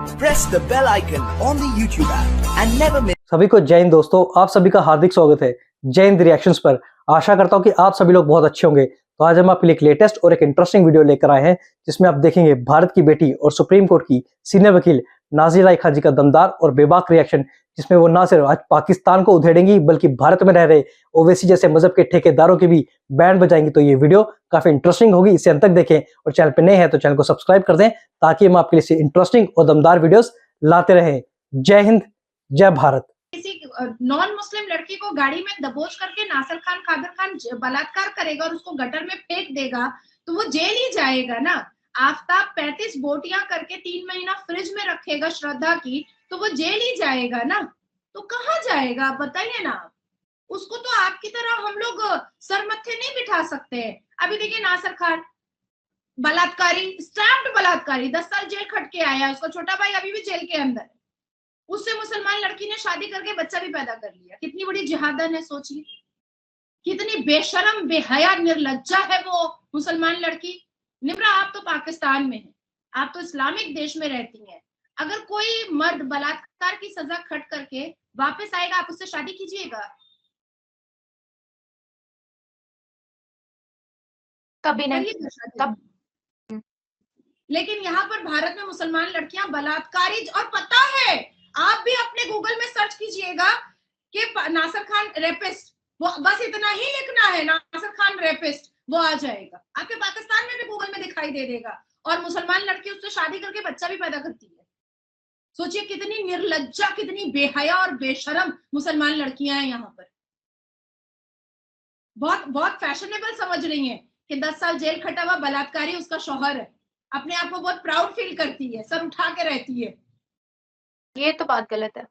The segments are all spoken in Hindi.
Press the bell icon on the YouTube app and never miss. सभी को जय हिंद दोस्तों, आप सभी का हार्दिक स्वागत है जय हिंद रिएक्शंस पर। आशा करता हूं कि आप सभी लोग बहुत अच्छे होंगे। तो आज हम आपके लिए एक लेटेस्ट और एक इंटरेस्टिंग वीडियो लेकर आए हैं जिसमें आप देखेंगे भारत की बेटी और सुप्रीम कोर्ट की सीनियर वकील नाज़िर राय खान जी का दमदार और बेबाक रिएक्शन, जिसमें वो ना सिर्फ आज पाकिस्तान को उधेड़ेंगी बल्कि भारत में रह रहे ओवैसी जैसे मजहब के ठेकेदारों की भी बैंड बजाएंगी। तो ये वीडियो काफी इंटरेस्टिंग होगी, इसे अंत तक देखें और चैनल पे नए हैं तो चैनल को सब्सक्राइब कर दें ताकि हम आपके लिए इंटरेस्टिंग और दमदार वीडियोस लाते रहें। जय हिंद, जय भारत। किसी नॉन मुस्लिम लड़की को गाड़ी में दबोच करके नासिर खान कादर खान बलात्कार करेगा और उसको गटर में फेंक देगा तो वो जेल ही जाएगा ना। आफ्ताब 35 बोटियां करके 3 महीना फ्रिज में रखेगा श्रद्धा की तो वो जेल ही जाएगा ना। तो कहाँ जाएगा आप बताइए ना। उसको तो आपकी तरह हम लोग सर मत्थे नहीं बिठा सकते हैं। अभी देखिए नासिर खान बलात्कारी, स्टैम्प्ड बलात्कारी, 10 साल जेल खट के आया। उसका छोटा भाई अभी भी जेल के अंदर है। उससे मुसलमान लड़की ने शादी करके बच्चा भी पैदा कर लिया। कितनी बड़ी जिहादन है, सोचिए। कितनी बेशरम बेहया निर्लज्जा है वो मुसलमान लड़की। निम्रा, आप तो पाकिस्तान में हैं, आप तो इस्लामिक देश में रहती हैं। अगर कोई मर्द बलात्कार की सजा खट करके वापस आएगा, आप उससे शादी कीजिएगा? कभी नहीं, कब। लेकिन यहाँ पर भारत में मुसलमान लड़कियां बलात्कारी, और पता है आप भी अपने गूगल में सर्च कीजिएगा कि नासिर खान रेपिस्ट, वो बस इतना ही लिखना है नासिर खान रेपिस्ट, वो आ जाएगा। आपके पाकिस्तान में भी गूगल में दिखाई दे देगा। और मुसलमान लड़की उससे शादी करके बच्चा भी पैदा करती है। सोचिए कितनी निर्लज्जा, कितनी बेहया और बेशरम मुसलमान लड़कियां हैं यहाँ पर। बहुत बहुत फैशनेबल समझ रही हैं कि 10 साल जेल खटा हुआ बलात्कारी उसका शौहर है। अपने आप को बहुत प्राउड फील करती है, सर उठा के रहती है। ये तो बात गलत है।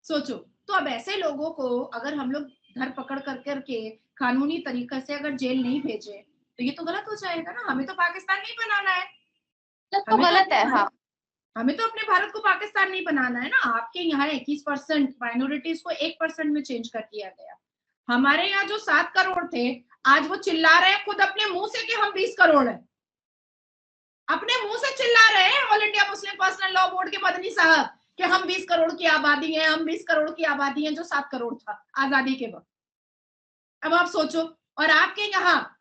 सोचो, तो अब ऐसे लोगों को अगर हम लोग धर पकड़ कर करके कानूनी तरीके से अगर जेल नहीं भेजे तो ये तो गलत हो जाएगा ना। हमें तो पाकिस्तान नहीं बनाना है। तो गलत है। हाँ, हमें तो अपने भारत को पाकिस्तान नहीं बनाना है ना। आपके यहाँ 21% माइनॉरिटीज को 1% में चेंज कर दिया गया। हमारे यहाँ जो 7 करोड़ थे, आज वो चिल्ला रहे हैं खुद अपने मुंह से कि हम 20 करोड़ है। अपने मुंह से चिल्ला रहे हैं all India Muslim personal law board के मदनी साहब कि हम 20 करोड़ की आबादी है, हम 20 करोड़ की आबादी है, जो 7 करोड़ था आजादी के वक्त। अब आप सोचो, और आपके यहाँ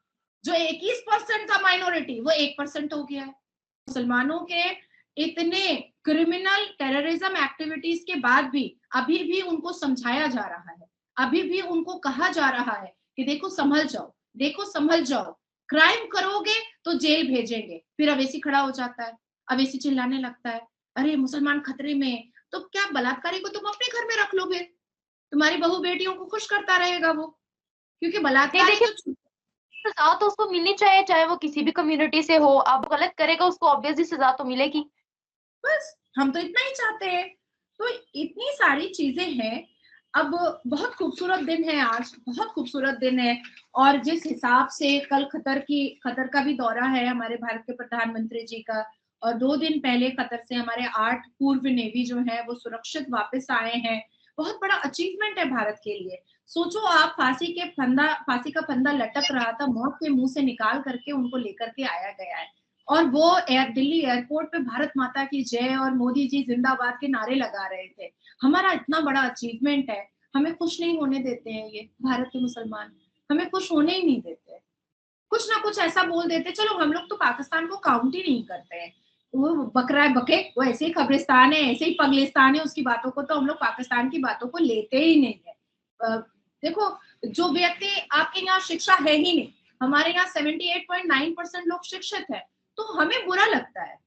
जो 21% था माइनॉरिटी, वो 1% हो गया है। मुसलमानों के इतने क्रिमिनल टेररिज्म एक्टिविटीज के बाद भी अभी भी उनको समझाया जा रहा है, अभी भी उनको कहा जा रहा है कि देखो संभल जाओ, देखो संभल जाओ, क्राइम करोगे तो जेल भेजेंगे। फिर अवैसी खड़ा हो जाता है, अवैसी चिल्लाने लगता है, अरे मुसलमान खतरे में। तो क्या बलात्कारी को तुम अपने घर में रख लोगे? तुम्हारी बहू बेटियों को खुश करता रहेगा वो, क्योंकि बलात्कारी तो सजा तो उसको मिलनी चाहिए, चाहे वो किसी भी कम्युनिटी से हो। अब गलत करेगा उसको ऑब्वियसली सजा तो मिलेगी। बस हम तो इतना ही चाहते हैं। तो इतनी सारी चीजें हैं। अब बहुत खूबसूरत दिन है आज, बहुत खूबसूरत दिन है। और जिस हिसाब से कल कतर का भी दौरा है हमारे भारत के प्रधानमंत्री जी का, और 2 दिन पहले कतर से हमारे 8 पूर्व नेवी जो है वो सुरक्षित वापस आए हैं। बहुत बड़ा अचीवमेंट है भारत के लिए। सोचो आप, फांसी का फंदा लटक रहा था, मौत के मुंह से निकाल करके उनको लेकर के आया गया है। और वो दिल्ली एयरपोर्ट पे भारत माता की जय और मोदी जी जिंदाबाद के नारे लगा रहे थे। हमारा इतना बड़ा अचीवमेंट है, हमें खुश नहीं होने देते हैं ये भारत के मुसलमान। हमें खुश होने ही नहीं देते। कुछ ना कुछ ऐसा बोल देते, चलो हम लोग तो पाकिस्तान को काउंट ही नहीं करते हैं। वो बकरा है बके, वो ऐसे ही कब्रिस्तान है, ऐसे ही पगलिस्तान है, उसकी बातों को तो हम लोग पाकिस्तान की बातों को लेते ही नहीं है। देखो, जो व्यक्ति आपके यहाँ शिक्षा है ही नहीं, हमारे यहाँ 78.9% लोग शिक्षित है, तो हमें बुरा लगता है।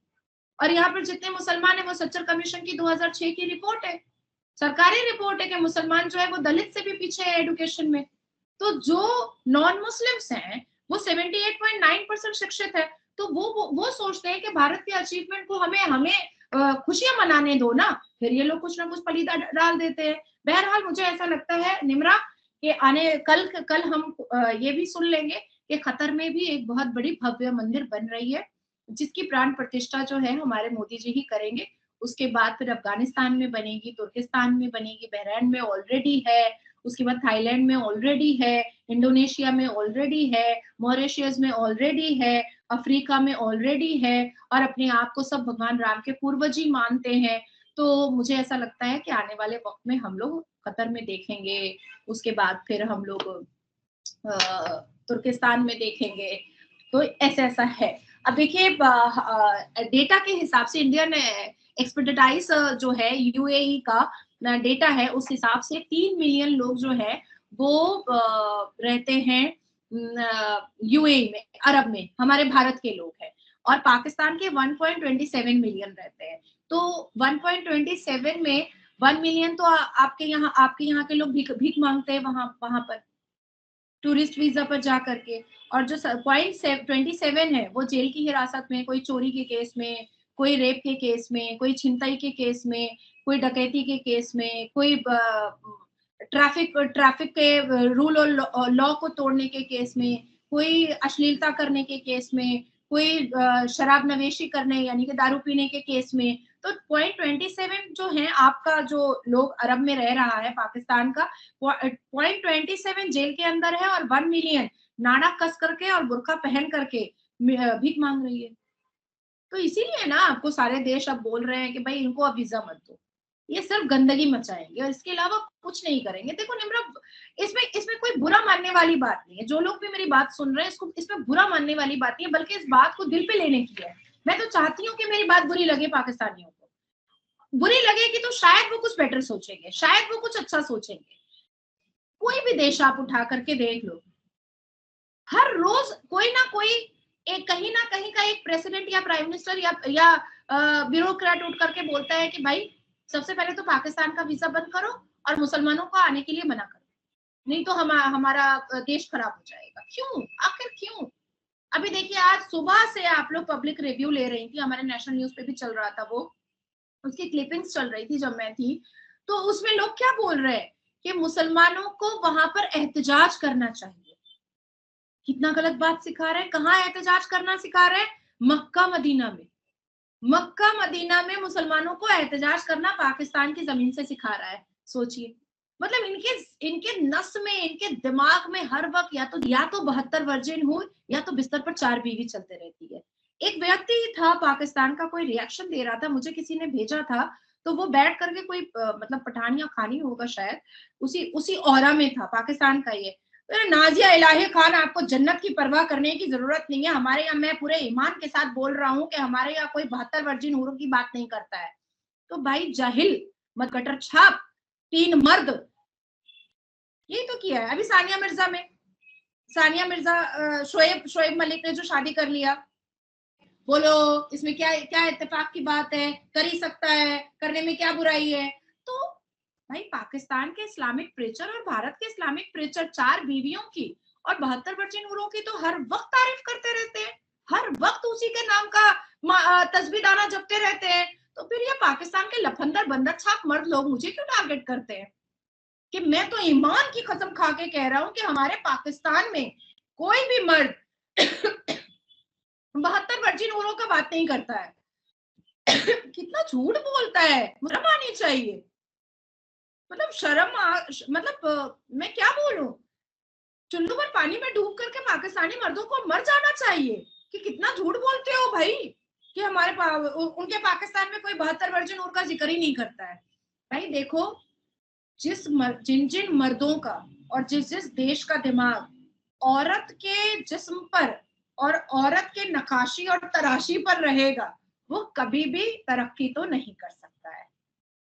और यहाँ पर जितने मुसलमान है वो सच्चर कमीशन की 2006 की रिपोर्ट है, सरकारी रिपोर्ट है कि मुसलमान जो है वो दलित से भी पीछे है एजुकेशन में। तो जो नॉन मुस्लिम्स हैं वो 78.9% शिक्षित है, तो वो सोचते हैं कि भारत के अचीवमेंट को हमें खुशियां मनाने दो ना। फिर ये लोग कुछ ना कुछ पलीदा डाल देते हैं। बहरहाल मुझे ऐसा लगता है निम्रा कि कल हम ये भी सुन लेंगे कि कतर में भी एक बहुत बड़ी भव्य मंदिर बन रही है, जिसकी प्राण प्रतिष्ठा जो है हमारे मोदी जी ही करेंगे। उसके बाद फिर अफगानिस्तान में बनेगी, तुर्किस्तान में बनेगी, बहरीन में ऑलरेडी है, उसके बाद थाईलैंड में ऑलरेडी है, इंडोनेशिया में ऑलरेडी है, मॉरिशस में ऑलरेडी है, अफ्रीका में ऑलरेडी है, और अपने आप को सब भगवान राम के पूर्वज ही मानते हैं। तो मुझे ऐसा लगता है कि आने वाले वक्त में हम लोग कतर में देखेंगे, उसके बाद फिर हम लोग तुर्किस्तान में देखेंगे। तो ऐसा है। अब देखिए डेटा के हिसाब से इंडियन एक्सपेडिटाइज जो है यूएई का डेटा है, उस हिसाब से 3 मिलियन लोग जो है वो रहते हैं यूएई में, अरब में, हमारे भारत के लोग हैं, और पाकिस्तान के 1.27 मिलियन रहते हैं। तो 1.27 में 1 मिलियन तो आपके यहाँ के लोग भीख मांगते हैं वहां पर टूरिस्ट वीजा पर जा करके, और जो 0.27 है वो जेल की हिरासत में, कोई चोरी के केस में, कोई रेप के केस में, कोई छिनताई के केस में, कोई डकैती के केस में, कोई ट्रैफिक के रूल और लॉ को तोड़ने के केस में, कोई अश्लीलता करने के केस में, कोई शराब नवेशी करने यानी कि दारू पीने के केस में। तो 0.27 जो है आपका, जो लोग अरब में रह रहा है पाकिस्तान का, 0.27 जेल के अंदर है, और 1 मिलियन नाड़ा कस करके और बुर्का पहन करके भीख मांग रही है। तो इसीलिए ना आपको सारे देश अब बोल रहे हैं कि भाई इनको अब वीजा मत दो, ये सिर्फ गंदगी मचाएंगे और इसके अलावा कुछ नहीं करेंगे। देखो निम्रा, इसमें कोई बुरा मानने वाली बात नहीं है। जो लोग भी मेरी बात सुन रहे हैं, इसमें बुरा मानने वाली बात नहीं है, बल्कि इस बात को दिल पे लेने की है। मैं तो चाहती हूँ कि मेरी बात बुरी लगे पाकिस्तानियों को, बुरी लगेगी तो शायद वो कुछ बेटर सोचेंगे, शायद वो कुछ अच्छा सोचेंगे। कोई भी देश आप उठा करके देख लो, हर रोज कोई ना कोई एक कहीं ना कहीं का एक प्रेसिडेंट या प्राइम मिनिस्टर या ब्यूरोक्रेट उठ करके बोलता है कि भाई सबसे पहले तो पाकिस्तान का वीजा बंद करो और मुसलमानों को आने के लिए मना करो, नहीं तो हमारा देश खराब हो जाएगा। क्यों, आखिर क्यों? अभी देखिए आज सुबह से आप लोग पब्लिक रिव्यू ले रही थी, हमारे नेशनल न्यूज पे भी चल रहा था, वो उसकी क्लिपिंग्स चल रही थी जब मैं थी, तो उसमें लोग क्या बोल रहे हैं कि मुसलमानों को वहां पर एहतजाज करना चाहिए। कितना गलत बात सिखा रहे हैं। कहाँ एहतजाज करना सिखा रहे हैं? मक्का मदीना में। मक्का मदीना में मुसलमानों को एहतजाज करना पाकिस्तान की जमीन से सिखा रहा है। सोचिए, मतलब इनके नस में, इनके दिमाग में हर वक्त या तो 72 वर्जिन हो या तो बिस्तर पर 4 बीवी चलते रहती है। एक व्यक्ति था पाकिस्तान का, कोई रिएक्शन दे रहा था, मुझे किसी ने भेजा था, तो वो बैठ करके कोई मतलब पठान या खानी होगा शायद, उसी ऑरा में था पाकिस्तान का ये। नाजिया इलाही खान, आपको जन्नत की परवाह करने की जरूरत नहीं है। हमारे यहाँ, मैं पूरे ईमान के साथ बोल रहा हूँ कि हमारे यहाँ कोई 72 वर्जिन हूरों की बात नहीं करता है। तो भाई जाहिल, मत कटर छाप, 3 मर्द, यही तो किया है। अभी सानिया मिर्जा शोएब मलिक ने जो शादी कर लिया, बोलो इसमें क्या इत्तेफाक की बात है, कर ही सकता है, करने में क्या बुराई है। तो भाई पाकिस्तान के इस्लामिक प्रीचर और भारत के इस्लामिक प्रीचर 4 बीवियों की और 72 वर्जिन हूरों की तो हर वक्त तारीफ करते रहते हैं, हर वक्त उसी के नाम का तस्बीह दाना जपते रहते हैं। तो फिर ये पाकिस्तान के लफंदर बंदर छाप मर्द लोग मुझे क्यों टारगेट करते हैं? कि मैं तो ईमान की कसम खा के कह रहा हूं कि हमारे पाकिस्तान में कोई भी मर्द 72 वर्जिन हूरों का बात नहीं करता है। कितना झूठ बोलता है, शर्म आनी चाहिए। मतलब मतलब मैं क्या बोलूं, चुल्लू पर पानी में डूब करके पाकिस्तानी मर्दों को मर जाना चाहिए कि कितना झूठ बोलते हो भाई, कि उनके पाकिस्तान में कोई 72 वर्जिन हूर का जिक्र ही नहीं करता है। भाई देखो, जिन मर्दों का और जिस देश का दिमाग औरत के जिस्म पर और औरत के नकाशी और तराशी पर रहेगा, वो कभी भी तरक्की तो नहीं कर सकता है।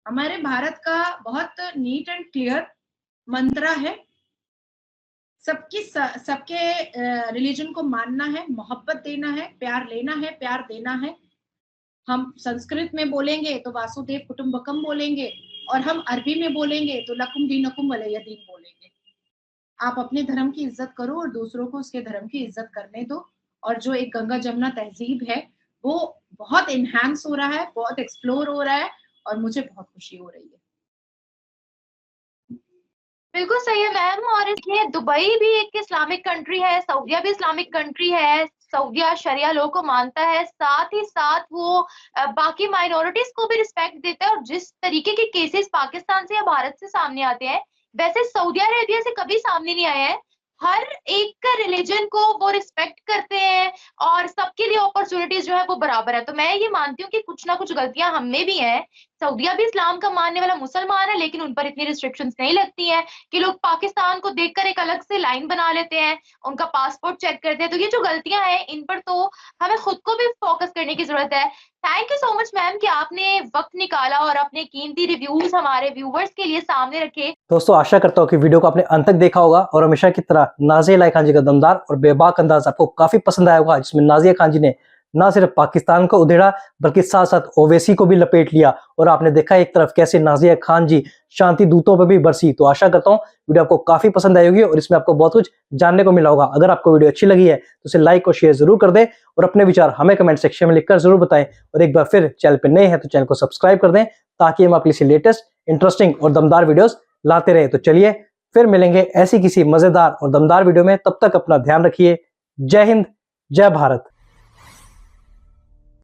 हमारे भारत का बहुत नीट एंड क्लियर मंत्र है, सबके रिलीजन को मानना है, मोहब्बत देना है, प्यार लेना है, प्यार देना है। हम संस्कृत में बोलेंगे तो वासुदेव कुटुंबकम बोलेंगे, और हम अरबी में बोलेंगे तो लकुम दीनकुम वलिय दीन बोलेंगे। आप अपने धर्म की इज्जत करो और दूसरों को उसके धर्म की इज्जत करने दो। और जो एक गंगा जमुना तहजीब है वो बहुत इनहैंस हो रहा है, बहुत एक्सप्लोर हो रहा है, और मुझे बहुत खुशी हो रही है। बिल्कुल सही है मैम। और इसलिए दुबई भी एक इस्लामिक कंट्री है, सऊदिया भी इस्लामिक कंट्री है, सऊदिया शरिया लॉ को मानता है, साथ ही साथ वो बाकी माइनॉरिटीज को भी रिस्पेक्ट देता है। और जिस तरीके के केसेस पाकिस्तान से या भारत से सामने आते हैं, वैसे सऊदी अरेबिया से कभी सामने नहीं आया है। हर एक रिलीजन को वो रिस्पेक्ट करते हैं और सबके लिए अपॉर्चुनिटीज जो है वो बराबर है। तो मैं ये मानती हूँ कि कुछ ना कुछ गलतियां हम में भी हैं। सऊदीया भी इस्लाम का मानने वाला मुसलमान है, लेकिन उन पर इतनी रिस्ट्रिक्शंस नहीं लगती हैं कि लोग पाकिस्तान को देखकर एक अलग से लाइन बना लेते हैं, उनका पासपोर्ट चेक करते हैं। तो ये जो गलतियां हैं इन पर तो हमें खुद को भी फोकस करने की जरूरत है। Thank you so much ma'am कि आपने वक्त निकाला और अपने कीमती रिव्यूज हमारे व्यूवर्स के लिए सामने रखे। दोस्तों आशा करता हूँ कि वीडियो को आपने अंत तक देखा होगा और हमेशा की तरह नाज़िया इलाही खान जी का दमदार और बेबाक अंदाज आपको काफी पसंद आया होगा, जिसमें नाज़िया खान जी ने न सिर्फ पाकिस्तान को उधेड़ा बल्कि साथ साथ ओवैसी को भी लपेट लिया और आपने देखा एक तरफ कैसे नाज़िया खान जी शांति दूतों पर भी बरसी। तो आशा करता हूँ वीडियो आपको काफी पसंद आई होगी और इसमें आपको बहुत कुछ जानने को मिला होगा। अगर आपको वीडियो अच्छी लगी है तो उसे लाइक और शेयर जरूर कर दें और अपने विचार हमें कमेंट सेक्शन में लिखकर जरूर बताएं। और एक बार फिर चैनल पर नए हैं तो चैनल को सब्सक्राइब कर दें ताकि हम आपके लिए लेटेस्ट इंटरेस्टिंग और दमदार वीडियोस लाते रहे। तो चलिए फिर मिलेंगे ऐसी किसी मजेदार और दमदार वीडियो में, तब तक अपना ध्यान रखिए। जय हिंद, जय भारत।